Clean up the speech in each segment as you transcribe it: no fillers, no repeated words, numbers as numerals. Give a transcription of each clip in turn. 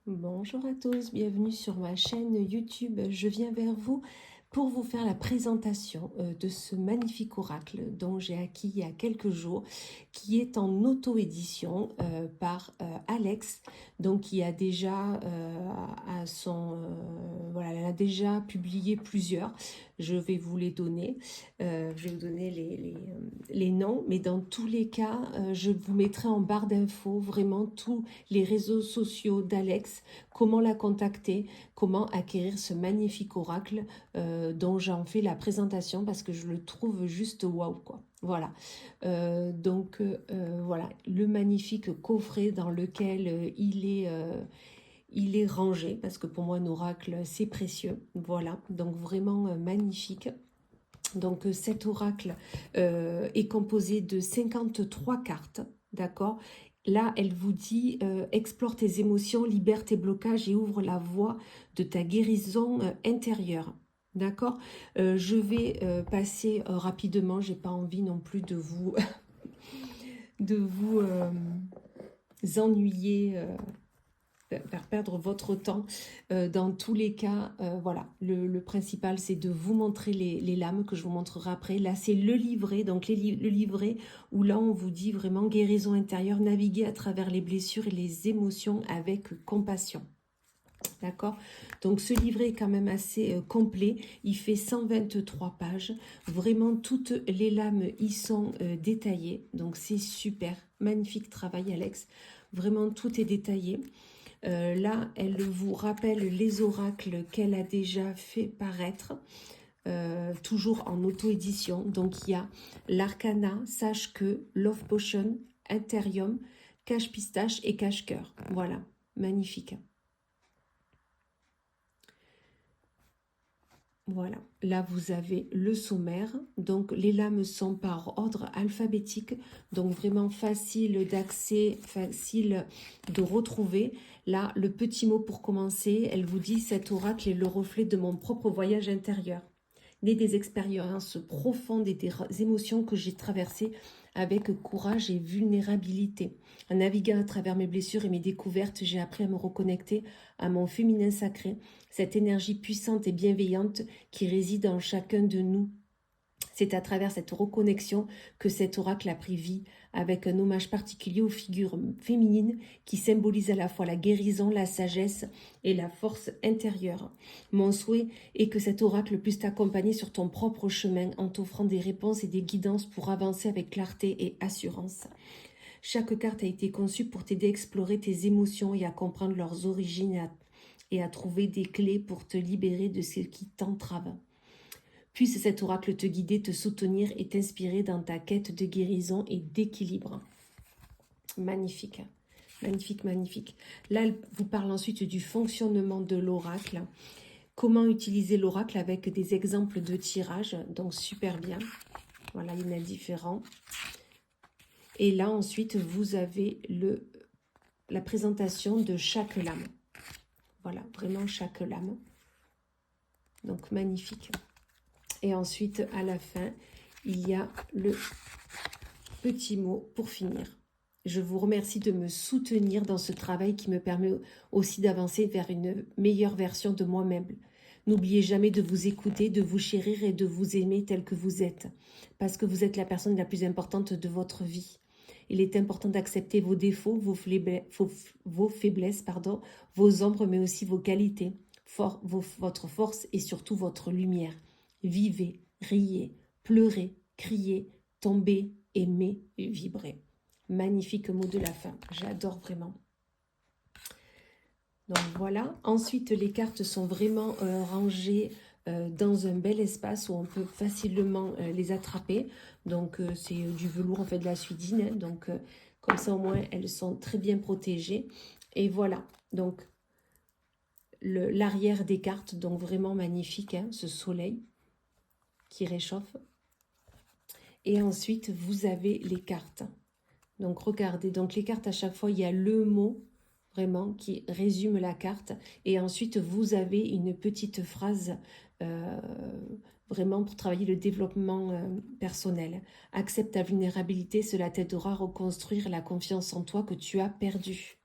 Bonjour à tous, bienvenue sur ma chaîne YouTube. Je viens vers vous pour vous faire la présentation de ce magnifique oracle dont j'ai acquis il y a quelques jours, qui est en auto-édition par Alex, donc qui a déjà à son voilà, elle a déjà publié plusieurs. Je vais vous les donner, je vais vous donner les noms, mais dans tous les cas, je vous mettrai en barre d'infos vraiment tous les réseaux sociaux d'Alex, comment la contacter, comment acquérir ce magnifique oracle dont j'en fais la présentation parce que je le trouve juste waouh quoi. Voilà, voilà, le magnifique coffret dans lequel il est rangé, parce que pour moi un oracle c'est précieux, voilà, donc vraiment magnifique. Donc cet oracle est composé de 53 cartes, d'accord. Là, elle vous dit explore tes émotions, libère tes blocages et ouvre la voie de ta guérison intérieure. D'accord. Je vais passer rapidement, j'ai pas envie non plus de vous, de vous ennuyer, faire perdre votre temps. Dans tous les cas, voilà, le principal c'est de vous montrer les lames que je vous montrerai après. Là c'est le livret, donc le livret où là on vous dit vraiment guérison intérieure, naviguer à travers les blessures et les émotions avec compassion. D'accord. Donc ce livret est quand même assez complet, il fait 123 pages, vraiment toutes les lames y sont détaillées, donc c'est super, magnifique travail Alex, vraiment tout est détaillé. Là, elle vous rappelle les oracles qu'elle a déjà fait paraître, toujours en auto-édition. Donc, il y a l'Arcana, Sache que, Love Potion, Interium, Cache Pistache et Cache Cœur. Voilà, magnifique. Voilà, là vous avez le sommaire, donc les lames sont par ordre alphabétique, donc vraiment facile d'accès, facile de retrouver. Là, le petit mot pour commencer, elle vous dit « Cet oracle est le reflet de mon propre voyage intérieur, né des expériences profondes et des émotions que j'ai traversées avec courage et vulnérabilité. En naviguant à travers mes blessures et mes découvertes, j'ai appris à me reconnecter à mon féminin sacré, cette énergie puissante et bienveillante qui réside en chacun de nous. C'est à travers cette reconnexion que cet oracle a pris vie, avec un hommage particulier aux figures féminines qui symbolisent à la fois la guérison, la sagesse et la force intérieure. Mon souhait est que cet oracle puisse t'accompagner sur ton propre chemin en t'offrant des réponses et des guidances pour avancer avec clarté et assurance. Chaque carte a été conçue pour t'aider à explorer tes émotions et à comprendre leurs origines et à trouver des clés pour te libérer de ce qui t'entrave. Puisse cet oracle te guider, te soutenir et t'inspirer dans ta quête de guérison et d'équilibre. Magnifique, magnifique, magnifique. Là, elle vous parle ensuite du fonctionnement de l'oracle. Comment utiliser l'oracle avec des exemples de tirage. Donc, super bien. Voilà, il y en a différents. Et là, ensuite, vous avez la présentation de chaque lame. Voilà, vraiment chaque lame. Donc, magnifique. Et ensuite, à la fin, il y a le petit mot pour finir. Je vous remercie de me soutenir dans ce travail qui me permet aussi d'avancer vers une meilleure version de moi-même. N'oubliez jamais de vous écouter, de vous chérir et de vous aimer tel que vous êtes, parce que vous êtes la personne la plus importante de votre vie. Il est important d'accepter vos défauts, vos faiblesses, vos ombres, mais aussi vos qualités, votre force et surtout votre lumière. Vivez, riez, pleurez, criez, tombez, aimez, vibrez. Magnifique mot de la fin, j'adore vraiment. Donc voilà, ensuite les cartes sont vraiment rangées dans un bel espace où on peut facilement les attraper. Donc c'est du velours, en fait de la suidine, hein. Donc comme ça au moins elles sont très bien protégées. Et voilà, donc l'arrière des cartes, donc vraiment magnifique, hein, ce soleil qui réchauffe. Et ensuite vous avez les cartes. Donc regardez, donc les cartes à chaque fois il y a le mot vraiment qui résume la carte et ensuite vous avez une petite phrase vraiment pour travailler le développement personnel. Accepte ta vulnérabilité, cela t'aidera à reconstruire la confiance en toi que tu as perdue.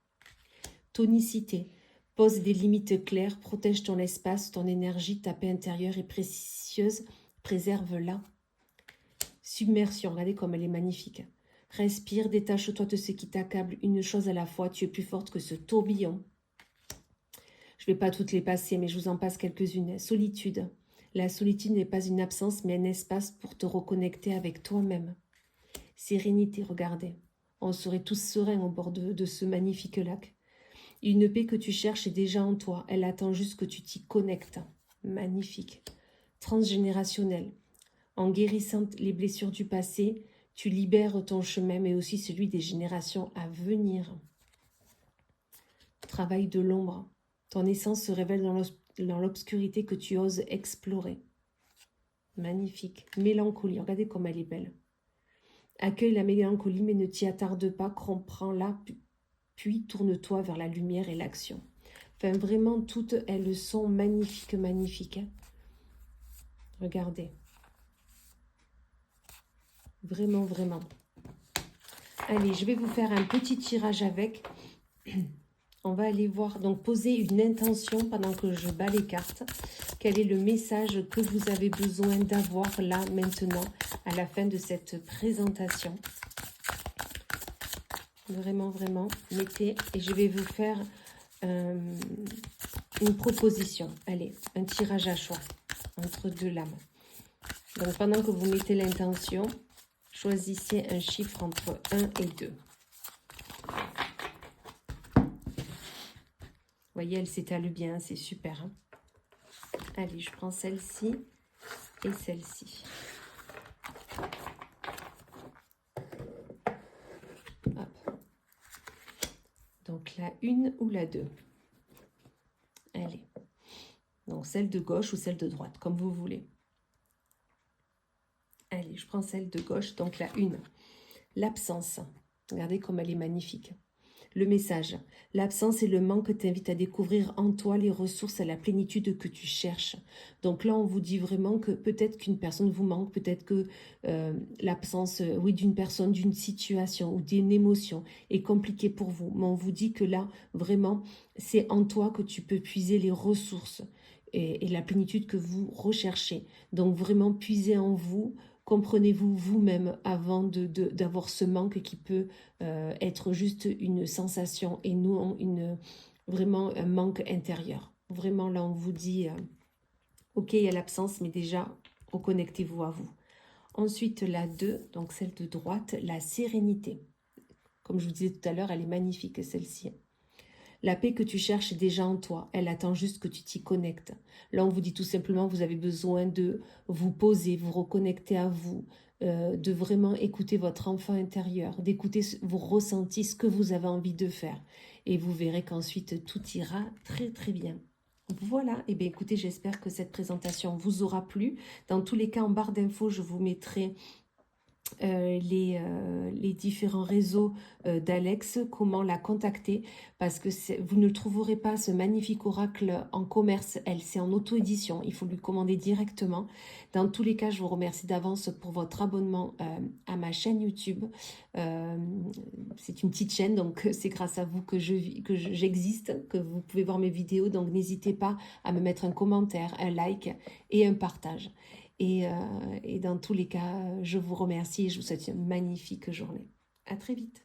Tonicité, Pose des limites claires, protège ton espace, ton énergie, ta paix intérieure est précieuse, préserve-la. Submersion, regardez comme elle est magnifique. Respire, détache-toi de ce qui t'accable, une chose à la fois, tu es plus forte que ce tourbillon. Je ne vais pas toutes les passer, mais je vous en passe quelques-unes. Solitude. La solitude n'est pas une absence, mais un espace pour te reconnecter avec toi-même. Sérénité, regardez. On serait tous sereins au bord de ce magnifique lac. Une paix que tu cherches est déjà en toi. Elle attend juste que tu t'y connectes. Magnifique. Transgénérationnel. En guérissant les blessures du passé, tu libères ton chemin, mais aussi celui des générations à venir. Travail de l'ombre. Ton essence se révèle dans l'obscurité que tu oses explorer. Magnifique. Mélancolie. Regardez comme elle est belle. Accueille la mélancolie, mais ne t'y attarde pas. Comprends-la, puis tourne-toi vers la lumière et l'action. Enfin, vraiment, toutes elles sont magnifiques, magnifiques. Hein. Regardez. Vraiment, vraiment. Allez, je vais vous faire un petit tirage avec. On va aller voir, donc poser une intention pendant que je bats les cartes. Quel est le message que vous avez besoin d'avoir là, maintenant, à la fin de cette présentation. Vraiment, vraiment, mettez, et je vais vous faire une proposition. Allez, un tirage à choix entre deux lames. Donc, pendant que vous mettez l'intention, choisissez un chiffre entre 1 et 2. Vous voyez, elle s'étale bien, c'est super. Hein. Allez, je prends celle-ci et celle-ci. Donc la 1 ou la 2. Allez. Donc celle de gauche ou celle de droite, comme vous voulez. Allez, je prends celle de gauche, donc la 1. L'absence. Regardez comme elle est magnifique. Le message. L'absence et le manque t'invitent à découvrir en toi les ressources et la plénitude que tu cherches. Donc là, on vous dit vraiment que peut-être qu'une personne vous manque, peut-être que l'absence oui, d'une personne, d'une situation ou d'une émotion est compliquée pour vous. Mais on vous dit que là, vraiment, c'est en toi que tu peux puiser les ressources et la plénitude que vous recherchez. Donc vraiment, puisez en vous. Comprenez-vous vous-même avant d'avoir ce manque qui peut être juste une sensation et non vraiment un manque intérieur. Vraiment, là, on vous dit, ok, il y a l'absence, mais déjà, reconnectez-vous à vous. Ensuite, la 2, donc celle de droite, la sérénité. Comme je vous disais tout à l'heure, elle est magnifique, celle-ci. La paix que tu cherches est déjà en toi. Elle attend juste que tu t'y connectes. Là, on vous dit tout simplement, vous avez besoin de vous poser, vous reconnecter à vous, de vraiment écouter votre enfant intérieur, d'écouter vos ressentis, ce que vous avez envie de faire. Et vous verrez qu'ensuite, tout ira très, très bien. Voilà, et bien écoutez, j'espère que cette présentation vous aura plu. Dans tous les cas, en barre d'infos, je vous mettrai les différents réseaux d'Alex, comment la contacter, parce que vous ne trouverez pas ce magnifique oracle en commerce, c'est en auto-édition, il faut lui commander directement. Dans tous les cas, je vous remercie d'avance pour votre abonnement à ma chaîne YouTube. C'est une petite chaîne, donc c'est grâce à vous que j'existe, que vous pouvez voir mes vidéos, donc n'hésitez pas à me mettre un commentaire, un like et un partage. Et dans tous les cas, je vous remercie et je vous souhaite une magnifique journée. À très vite.